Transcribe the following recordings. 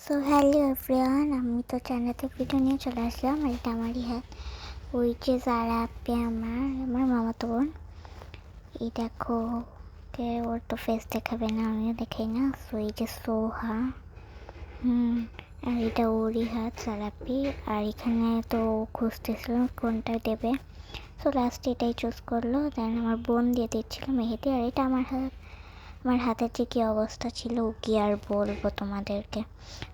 So hello everyone, আমি তো চ্যানেলে ভিডিও নিয়ে চলে আসলাম। আর এটা আমারই হাত, ওই যে যারা আপে আমার মামাতো বোন। এই দেখো, কে ওর তো ফেস দেখাবে না, আমিও দেখাই না। সো এই যে সোহা, আর এটা ওরই হাত সারাপি। আর এখানে তো খুঁজতেছিল কোনটা দেবে, সো লাস্ট এটাই চুজ করলো। দেন আমার বোন দিয়ে দিচ্ছিল মেহেদি। আর এটা আমার হাত, আমার হাতের যে কী অবস্থা ছিল কি আর বলবো তোমাদেরকে।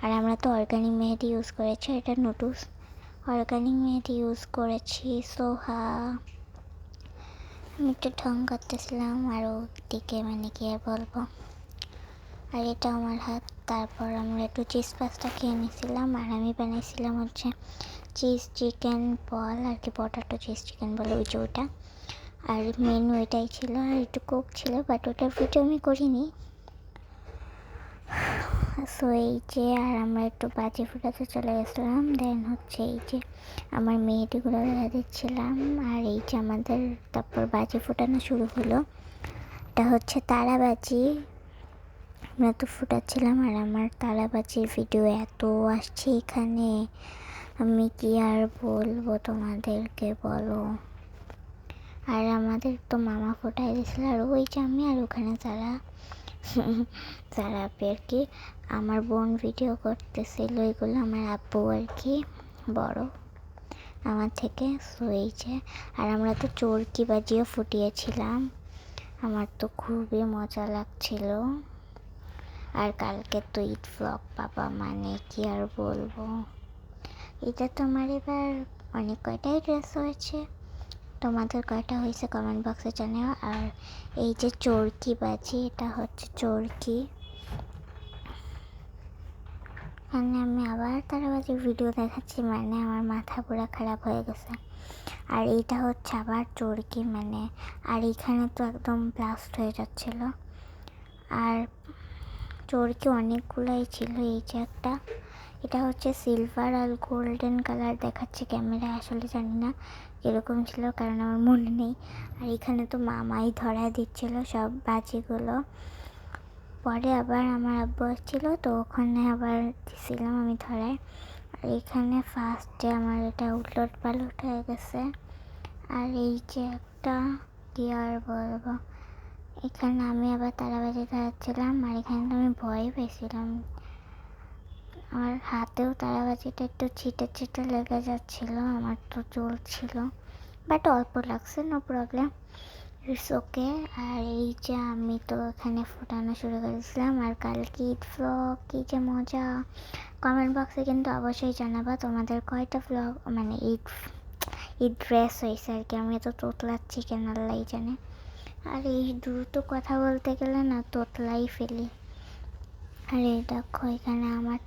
আর আমরা তো অর্গানিক মেহেদি ইউজ করেছি, এটা নুডলস অর্গানিক মেহেদি ইউজ করেছি। সোহা, আমি একটু ঢং করতেছিলাম আর ওদিকে মানে কি আর বলবো। আর এটা আমার হাত। তারপর আমরা একটু চিজ পাস্তা খেয়ে নিয়েছিলাম। আর আমি বানিয়েছিলাম হচ্ছে চিজ চিকেন বল, আর কি পটাটো চিজ চিকেন বল, ওই যে ওটা। আর মেনু এটাই ছিল। আর একটু কোক ছিল, বাট ওটার ভিডিও আমি করিনি। সো এই যে, আর আমরা একটু বাজি ফুটাতে চলে গেছিলাম। দেন হচ্ছে এই যে আমার মেয়েটিগুলো দেখা দিচ্ছিলাম। আর এই যে আমাদের তারপর বাজি ফুটানো শুরু হলো। এটা হচ্ছে তারাবাজি, আমরা তো ফুটাচ্ছিলাম। আর আমার তারাবাজির ভিডিও এত আসছে এখানে, আমি কি আর বলবো তোমাদেরকে, বলো। আর আমাদের তো মামা ফোটাই দিয়েছিল। আর ওই যে আমি, আর ওখানে যারা আপনি আর কি আমার বোন ভিডিও করতেছিল, এগুলো আমার আব্বু আর কি বড় আমার থেকে। সো এই যে, আর আমরা তো চরকি বাজিও ফুটিয়েছিলাম, আমার তো খুবই মজা লাগছিল। আর কালকে তো ঈদ ব্লগ পাবা, মানে কি আর বলবো। এটা তো আমার এবার অনেক কয়টাই ড্রেস হয়েছে, তোমাদের কয়টা হয়েছে কমেন্ট বক্সে জানাও। আর এই যে চরকি বাজি, এটা হচ্ছে চরকি। এখানে আমি আবার তারাবাজির ভিডিও দেখাচ্ছি, মানে আমার মাথা পুরো খারাপ হয়ে গেছে। আর এইটা হচ্ছে আবার চরকি, মানে আর এইখানে তো একদম ব্লাস্ট হয়ে যাচ্ছিল। আর চরকি অনেকগুলাই ছিল। এই যে একটা, এটা হচ্ছে সিলভার আর গোল্ডেন কালার দেখাচ্ছে ক্যামেরা, আসলে জানি না কীরকম ছিল কারণ আমার মনে নেই। আর এখানে তো মামাই ধরা দিচ্ছিল সব বাজিগুলো। পরে আবার আমার আব্বু আসছিল, তো ওখানে আবার দিছিলাম আমি ধরায়। আর এখানে ফার্স্টে আমার এটা উলট পালট হয়ে গেছে। আর এই যে একটা, কি আর বলবো, এখানে আমি আবার তারাবাজি ধরাচ্ছিলাম। আর এখানে তো আমি ভয় পেয়েছিলাম, আমার হাতেও তারাবাজিটা একটু ছিটে ছিটে লেগে যাচ্ছিল, আমার তো জ্বলছিল, বাট অল্প লাগছে, নো প্রবলেম, ইটস ওকে। আর এই যে আমি তো এখানে ফোটানো শুরু করেছিলাম। আর কালকে ঈদ ভ্লগ, কী যে মজা। কমেন্ট বক্সে কিন্তু অবশ্যই জানাবা তোমাদের কয়টা ভ্লগ মানে ঈদ ড্রেস হয়েছে আর কি। আমি তো তোতলাচ্ছি কেন আল্লাহই জানে। আর এই দ্রুত কথা বলতে গেলে না তোতলাই ফেলি। আর এই দেখো, এখানে আমার